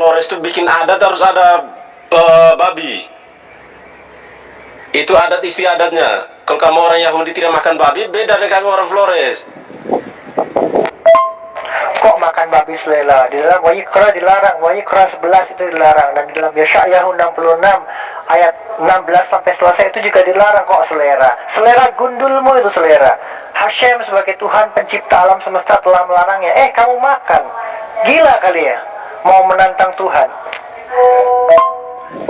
Flores itu bikin adat harus ada babi. Itu adat istiadatnya. Kalau kamu orang Yahudi tidak makan babi, beda dengan kamu orang Flores. Kok makan babi Sulela? Di dalam Wayikra dilarang, Wayikra 11 itu dilarang, dan di dalam Yeshayahu 66 ayat 16 sampai selesai itu juga dilarang kok selera. Selera gundulmu itu selera. Hashem sebagai Tuhan pencipta alam semesta telah melarangnya. Kamu makan. Gila kali ya, mau menantang Tuhan.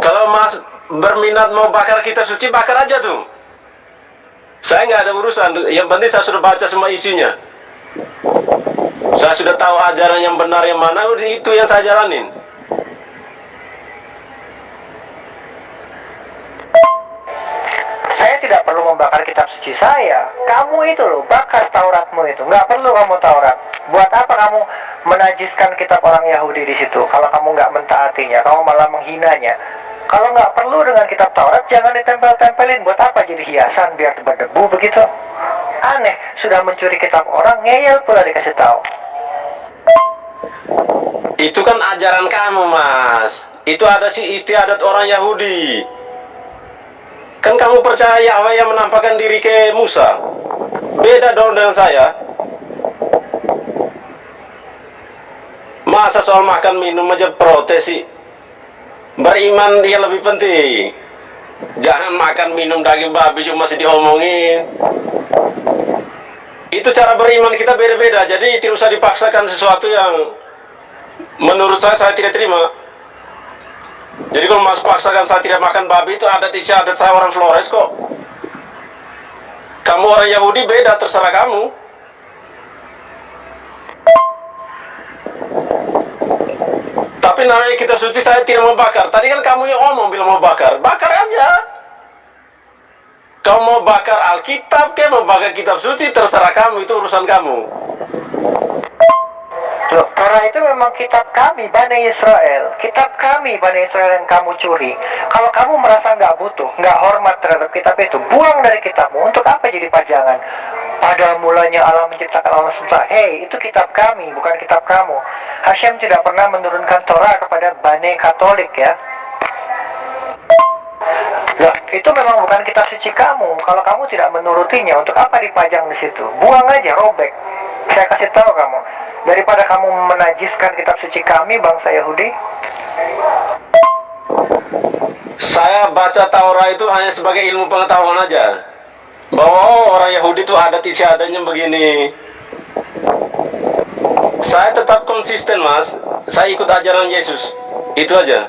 Kalau Mas berminat mau bakar kitab suci, bakar aja tuh. Saya nggak ada urusan. Yang penting saya sudah baca semua isinya. Saya sudah tahu ajaran yang benar yang mana, itu yang saya jalanin. Saya tidak perlu membakar kitab suci saya. Kamu itu loh, bakar Tauratmu itu. Nggak perlu kamu Taurat. Buat apa kamu menajiskan kitab orang Yahudi di situ? Kalau kamu nggak mentaatinya, kamu malah menghinanya. Kalau nggak perlu dengan kitab Taurat, jangan ditempel-tempelin. Buat apa jadi hiasan biar berdebu begitu? Aneh, sudah mencuri kitab orang, ngeyel pula dikasih tahu. Itu kan ajaran kamu, Mas. Itu ada si istiadat orang Yahudi. Kan kamu percaya Yahweh yang menampakkan diri ke Musa. Beda dong dengan saya. Masa soal makan minum aja protes sih? Beriman dia lebih penting. Jangan makan minum daging babi cuma masih diomongin. Itu cara beriman kita beda-beda. Jadi tidak usah dipaksakan sesuatu yang menurut saya tidak terima. Jadi kalau Mas paksakan saya tidak makan babi, itu adat istiadat saya orang Flores kok. Kamu orang Yahudi beda, terserah kamu. Tapi namanya kitab suci saya tidak mau bakar. Tadi kan kamu yang ngomong bilang mau bakar. Bakar aja. Kamu mau bakar Alkitab, mau bakar kitab suci, terserah kamu, itu urusan kamu. Loh, Torah itu memang kitab kami, Bani Israel. Kitab kami, Bani Israel yang kamu curi. Kalau kamu merasa nggak butuh, nggak hormat terhadap kitab itu, buang dari kitabmu. Untuk apa jadi pajangan? Pada mulanya Allah menciptakan alam semesta. Hei, itu kitab kami, bukan kitab kamu. Hashem tidak pernah menurunkan Torah kepada Bani Katolik ya. Loh, itu memang bukan kitab suci kamu. Kalau kamu tidak menurutinya, untuk apa dipajang di situ? Buang aja, robek. Saya kasih tahu kamu, daripada kamu menajiskan kitab suci kami, bangsa Yahudi. Saya baca Taurat itu hanya sebagai ilmu pengetahuan aja. Bahwa orang Yahudi itu adat istiadatnya begini. Saya tetap konsisten, Mas. Saya ikut ajaran Yesus. Itu aja.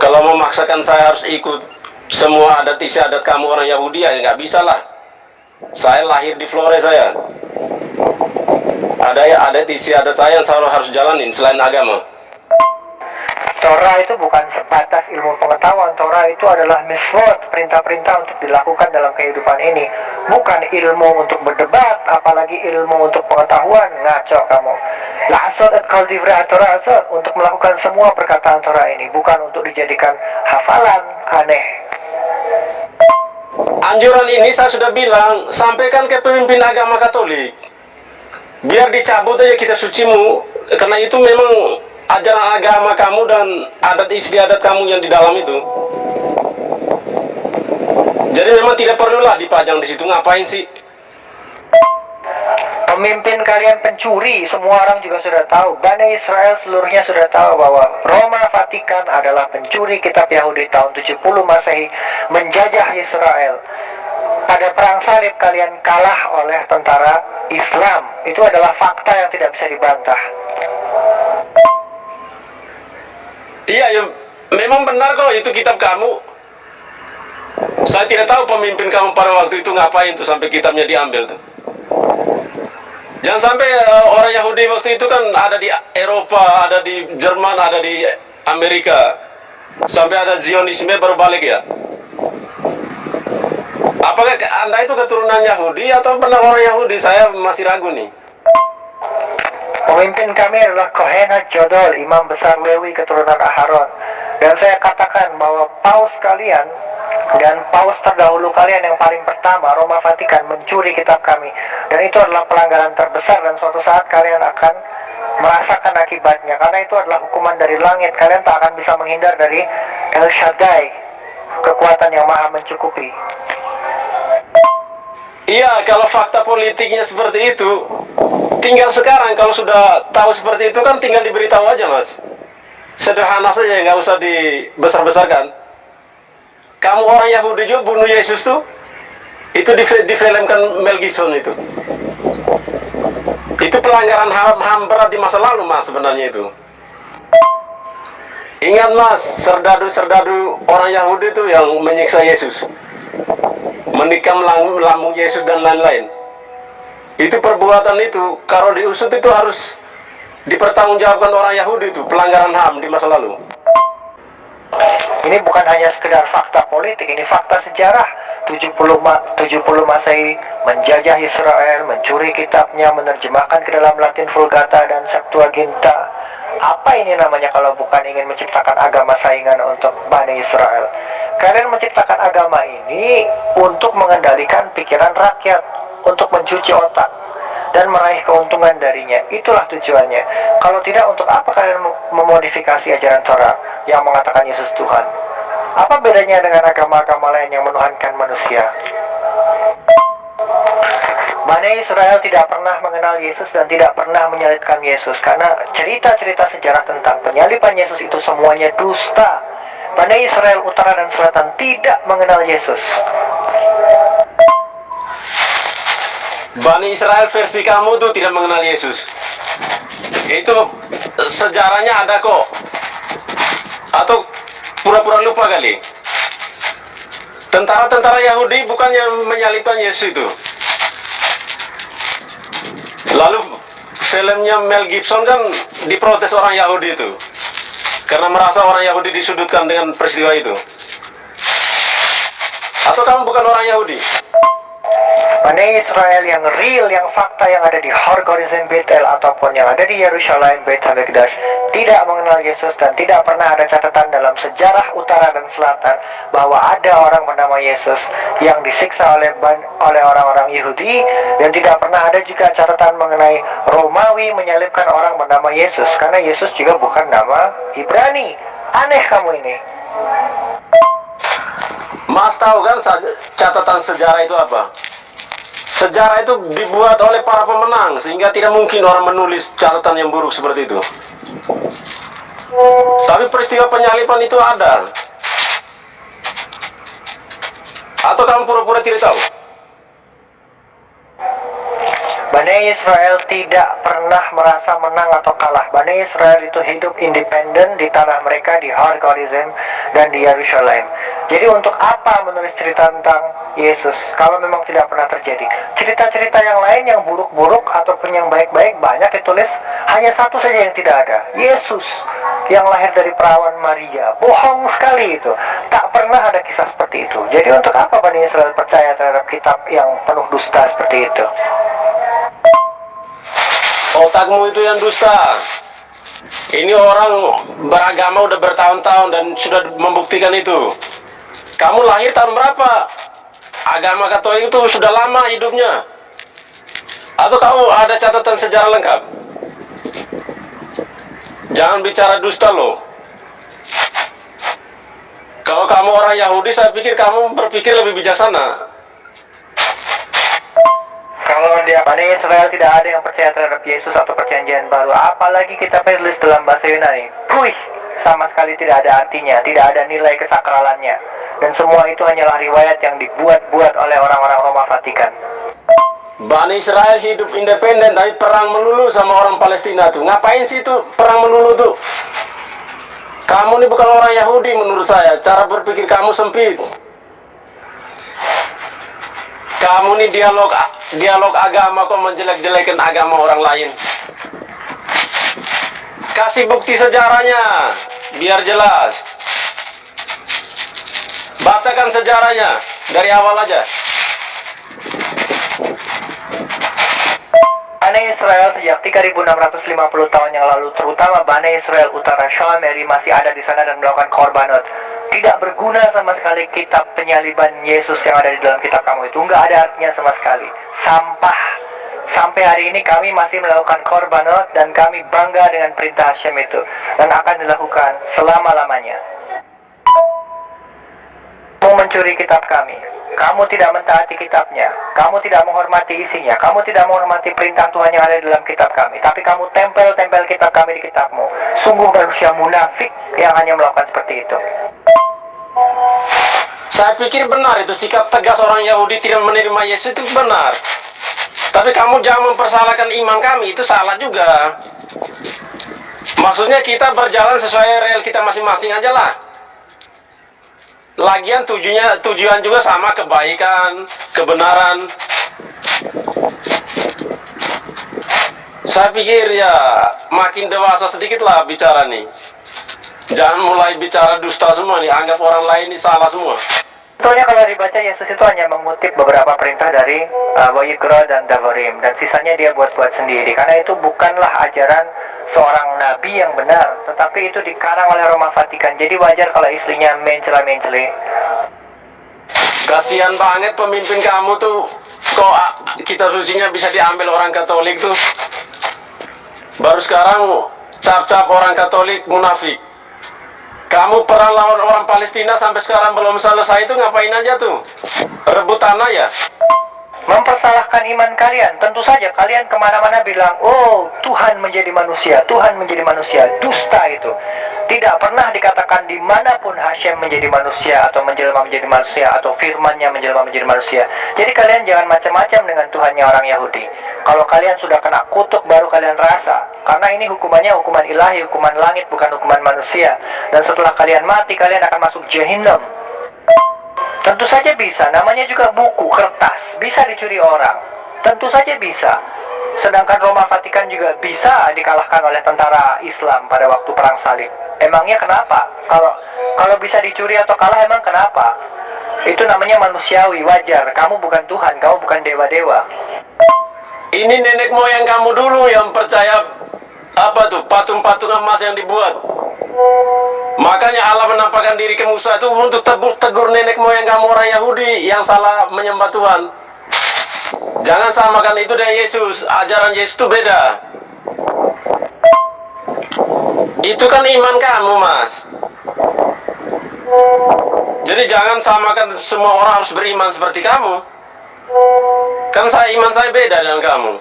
Kalau memaksakan saya harus ikut semua adat istiadat kamu orang Yahudi, ya nggak bisa lah. Saya lahir di Flores saya. Ada adat istiadat saya yang selalu harus jalanin selain agama. Torah itu bukan sebatas ilmu pengetahuan. Torah itu adalah miswot, perintah-perintah untuk dilakukan dalam kehidupan ini. Bukan ilmu untuk berdebat, apalagi ilmu untuk pengetahuan. Ngaco kamu. La'asot et kal divrei Torah asot, untuk melakukan semua perkataan Torah ini, bukan untuk dijadikan hafalan. Aneh. Anjuran ini saya sudah bilang, sampaikan ke pemimpin agama Katolik. Biar dicabut aja kitab sucimu, karena itu memang ajaran agama kamu dan adat istiadat kamu yang di dalam itu. Jadi memang tidak perlulah dipajang di situ. Ngapain sih? Pemimpin kalian pencuri, semua orang juga sudah tahu. Bani Israel seluruhnya sudah tahu bahwa Roma Vatikan adalah pencuri kitab Yahudi tahun 70 Masehi, menjajah Israel. Pada perang salib kalian kalah oleh tentara Islam. Itu adalah fakta yang tidak bisa dibantah. Iya, ya, memang benar kok itu kitab kamu. Saya tidak tahu pemimpin kamu pada waktu itu ngapain tuh sampai kitabnya diambil tuh. Jangan sampai orang Yahudi waktu itu kan ada di Eropa, ada di Jerman, ada di Amerika. Sampai ada Zionisme baru balik ya. Apakah Anda itu keturunan Yahudi atau benar orang Yahudi? Saya masih ragu nih. Pemimpin kami adalah Kohenat Jodol, imam besar Lewi keturunan Aharon. Dan saya katakan bahwa paus kalian dan paus terdahulu kalian yang paling pertama, Roma Vatikan, mencuri kitab kami. Dan itu adalah pelanggaran terbesar, dan suatu saat kalian akan merasakan akibatnya, karena itu adalah hukuman dari langit. Kalian tak akan bisa menghindar dari El Shaddai, kekuatan yang maha mencukupi. Iya, kalau fakta politiknya seperti itu, tinggal sekarang kalau sudah tahu seperti itu kan tinggal diberitahu aja, Mas. Sederhana saja, nggak usah dibesar-besarkan. Kamu orang Yahudi juga bunuh Yesus tuh, itu difilmkan Mel Gibson itu. Itu pelanggaran HAM berat di masa lalu, Mas, sebenarnya itu. Ingat, Mas, serdadu-serdadu orang Yahudi itu yang menyiksa Yesus, menikam lambung Yesus dan lain-lain. Itu perbuatan itu, kalau diusut itu harus dipertanggungjawabkan orang Yahudi itu, pelanggaran HAM di masa lalu. Ini bukan hanya sekedar fakta politik, ini fakta sejarah. 70 Masehi menjajah Israel, mencuri kitabnya, menerjemahkan ke dalam Latin Vulgata dan Septuaginta. Apa ini namanya kalau bukan ingin menciptakan agama saingan untuk Bani Israel? Kalian menciptakan agama ini untuk mengendalikan pikiran rakyat, untuk mencuci otak dan meraih keuntungan darinya. Itulah tujuannya. Kalau tidak, untuk apa kalian memodifikasi ajaran Torah yang mengatakan Yesus Tuhan? Apa bedanya dengan agama-agama lain yang menuhankan manusia? Bani Israel tidak pernah mengenal Yesus dan tidak pernah menyalibkan Yesus, karena cerita-cerita sejarah tentang penyaliban Yesus itu semuanya dusta. Bani Israel utara dan selatan tidak mengenal Yesus. Bani Israel versi kamu tuh tidak mengenal Yesus. Itu sejarahnya ada kok. Atau pura-pura lupa kali. Tentara-tentara Yahudi bukan yang menyalibkan Yesus itu. Lalu filmnya Mel Gibson kan diprotes orang Yahudi itu, karena merasa orang Yahudi disudutkan dengan peristiwa itu. Atau kamu bukan orang Yahudi? Bani Israel yang real, yang fakta, yang ada di Har Gerizim Betel ataupun yang ada di Yerusalem Beit HaMikdash tidak mengenal Yesus, dan tidak pernah ada catatan dalam sejarah utara dan selatan bahwa ada orang bernama Yesus yang disiksa oleh orang-orang Yahudi, dan tidak pernah ada juga catatan mengenai Romawi menyalibkan orang bernama Yesus, karena Yesus juga bukan nama Ibrani. Aneh kamu ini. Mas tahu kan catatan sejarah itu apa? Sejarah itu dibuat oleh para pemenang, sehingga tidak mungkin orang menulis catatan yang buruk seperti itu. Tapi peristiwa penyaliban itu ada. Atau kamu pura-pura tidak tahu? Bani Israel tidak pernah merasa menang atau kalah. Bani Israel itu hidup independen di tanah mereka, di Har Gerizim dan di Yerusalem. Jadi untuk apa menulis cerita tentang Yesus kalau memang tidak pernah terjadi? Cerita-cerita yang lain yang buruk-buruk ataupun yang baik-baik banyak ditulis, hanya satu saja yang tidak ada, Yesus yang lahir dari perawan Maria. Bohong sekali itu. Tak pernah ada kisah seperti itu. Jadi untuk apa Bani Israel percaya terhadap kitab yang penuh dusta seperti itu? Otakmu itu yang dusta. Ini orang beragama udah bertahun-tahun dan sudah membuktikan itu. Kamu lahir tahun berapa? Agama Katolik itu sudah lama hidupnya. Atau kamu ada catatan sejarah lengkap? Jangan bicara dusta loh. Kalau kamu orang Yahudi, saya pikir kamu berpikir lebih bijaksana. Kalau di Bani Israel tidak ada yang percaya terhadap Yesus atau perjanjian baru, apalagi kita tulis dalam bahasa Yunani, sama sekali tidak ada artinya, tidak ada nilai kesakralannya, dan semua itu hanyalah riwayat yang dibuat-buat oleh orang-orang Roma Vatikan. Bani Israel hidup independen tapi perang melulu sama orang Palestina tuh. Ngapain sih itu perang melulu tuh? Kamu ini bukan orang Yahudi menurut saya. Cara berpikir kamu sempit. Kamu ini dialog agama kok menjelek-jelekan agama orang lain. Kasih bukti sejarahnya biar jelas. Bacakan sejarahnya dari awal aja. Bani Israel sejak 3.650 tahun yang lalu, terutama Bani Israel Utara Shalmeri, masih ada di sana dan melakukan korbanot. Tidak berguna sama sekali kitab penyaliban Yesus yang ada di dalam kitab kamu itu. Nggak ada artinya sama sekali. Sampah. Sampai hari ini kami masih melakukan korbanot dan kami bangga dengan perintah Hashem itu. Dan akan dilakukan selama-lamanya. Kamu mencuri kitab kami. Kamu tidak mentaati kitabnya. Kamu tidak menghormati isinya. Kamu tidak menghormati perintah Tuhan yang ada dalam kitab kami. Tapi kamu tempel-tempel kitab kami di kitabmu. Sungguh manusia munafik yang hanya melakukan seperti itu. Saya pikir benar itu, sikap tegas orang Yahudi tidak menerima Yesus itu benar. Tapi kamu jangan mempersalahkan iman kami, itu salah juga. Maksudnya kita berjalan sesuai rel kita masing-masing aja lah. Lagian tujuan juga sama, kebaikan, kebenaran. Saya pikir ya makin dewasa sedikit lah bicara nih. Jangan mulai bicara dusta semua nih, anggap orang lain ini salah semua. Sebetulnya kalau dibaca, Yesus itu hanya mengutip beberapa perintah dari Wayikra dan Devarim, dan sisanya dia buat-buat sendiri. Karena itu bukanlah ajaran seorang nabi yang benar, tetapi itu dikarang oleh Roma Vatikan. Jadi wajar kalau istrinya mencela-mencela. Kasihan banget pemimpin kamu tuh, kok kitab sucinya bisa diambil orang Katolik tuh. Baru sekarang cap-cap orang Katolik munafik. Kamu perang lawan orang Palestina sampai sekarang belum selesai, itu ngapain aja tuh? Rebut tanah ya? Mempersalahkan iman kalian. Tentu saja kalian kemana-mana bilang, oh Tuhan menjadi manusia, Tuhan menjadi manusia. Dusta itu. Tidak pernah dikatakan dimanapun Hashem menjadi manusia, atau menjelma menjadi manusia, atau firmannya menjelma menjadi manusia. Jadi kalian jangan macam-macam dengan Tuhannya orang Yahudi. Kalau kalian sudah kena kutuk baru kalian rasa. Karena ini hukumannya hukuman ilahi, hukuman langit, bukan hukuman manusia. Dan setelah kalian mati, kalian akan masuk Jahannam. Tentu saja bisa, namanya juga buku, kertas, bisa dicuri orang. Tentu saja bisa. Sedangkan Roma Vatikan juga bisa dikalahkan oleh tentara Islam pada waktu perang salib. Emangnya kenapa? Kalau bisa dicuri atau kalah, emang kenapa? Itu namanya manusiawi, wajar. Kamu bukan Tuhan, kamu bukan dewa-dewa. Ini nenek moyang kamu dulu yang percaya patung-patung emas yang dibuat. Makanya Allah menampakkan diri ke Musa itu untuk tegur nenek moyang kamu orang Yahudi yang salah menyembah Tuhan. Jangan samakan itu dengan Yesus. Ajaran Yesus itu beda. Itu kan iman kamu, Mas. Jadi jangan samakan semua orang harus beriman seperti kamu. Kan iman saya beda dengan kamu.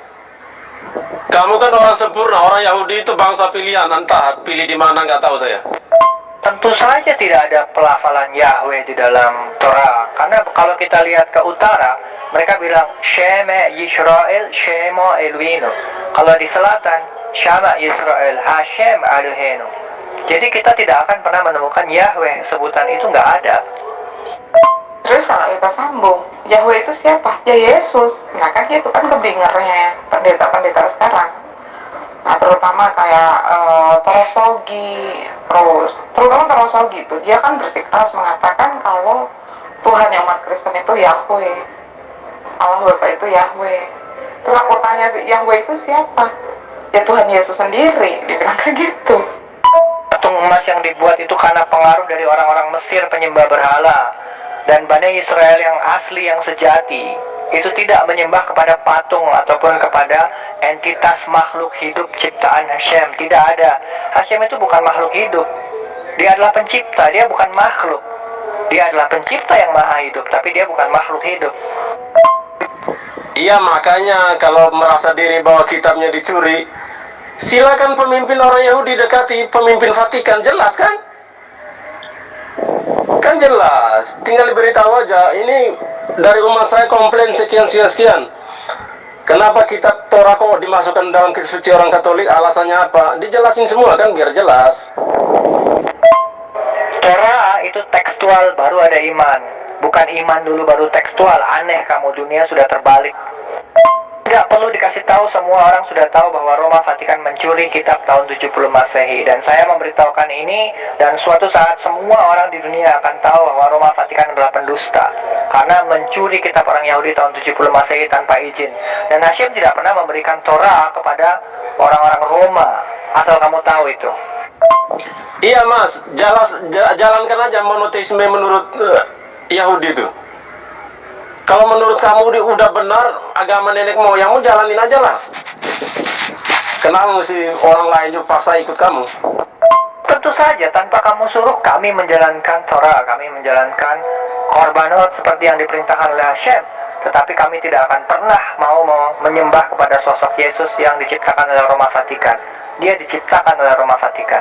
Kamu kan orang sempurna, orang Yahudi itu bangsa pilihan, entah pilih di mana nggak tahu saya. Tentu saja tidak ada pelafalan Yahweh di dalam Torah. Karena kalau kita lihat ke utara, mereka bilang Shema Yisrael, Shema Elohenu. Kalau di selatan, Shama Yisrael, Hashem Elohenu. Jadi kita tidak akan pernah menemukan Yahweh, sebutan itu nggak ada. Terus kalau kita sambung, Yahweh itu siapa? Ya Yesus. Nah kan itu kan kebingernya pendeta-pendeta sekarang. Nah terutama kayak Torosogi, terutama Torosogi itu, dia kan bersikeras mengatakan kalau Tuhan yang umat Kristen itu Yahweh, Allah Bapa itu Yahweh. Terus aku tanya sih, Yahweh itu siapa? Ya Tuhan Yesus sendiri, dibilang kayak gitu. Patung emas yang dibuat itu karena pengaruh dari orang-orang Mesir penyembah berhala. Dan Bani Israel yang asli, yang sejati, itu tidak menyembah kepada patung ataupun kepada entitas makhluk hidup ciptaan Hashem. Tidak ada. Hashem itu bukan makhluk hidup. Dia adalah pencipta, dia bukan makhluk. Dia adalah pencipta yang maha hidup, tapi dia bukan makhluk hidup. Iya, makanya kalau merasa diri bahwa kitabnya dicuri, silakan pemimpin orang Yahudi dekati pemimpin Vatikan, jelas kan? Kan jelas, tinggal diberitahu aja, ini dari umat saya komplain sekian. Kenapa kitab Torah kok dimasukkan dalam kitab suci orang Katolik, alasannya apa? Dijelasin semua kan biar jelas. Torah itu tekstual, baru ada iman. Bukan iman dulu baru tekstual. Aneh kamu, dunia sudah terbalik. Tidak perlu dikasih tahu, semua orang sudah tahu bahwa Roma Vatikan mencuri kitab tahun 70 Masehi. Dan saya memberitahukan ini, dan suatu saat semua orang di dunia akan tahu bahwa Roma Vatikan adalah pendusta. Karena mencuri kitab orang Yahudi tahun 70 Masehi tanpa izin. Dan Hashem tidak pernah memberikan Torah kepada orang-orang Roma. Asal kamu tahu itu. Iya Mas, jalankan aja monoteisme menurut Yahudi itu. Kalau menurut kamu udah benar agama nenek moyangmu, jalanin aja lah. Kenapa mesti orang lain juga paksa ikut kamu? Tentu saja, tanpa kamu suruh, kami menjalankan Torah, kami menjalankan korbanot seperti yang diperintahkan oleh Hashem. Tetapi kami tidak akan pernah mau menyembah kepada sosok Yesus yang diciptakan oleh Roma Vatikan. Dia diciptakan oleh Roma Vatikan.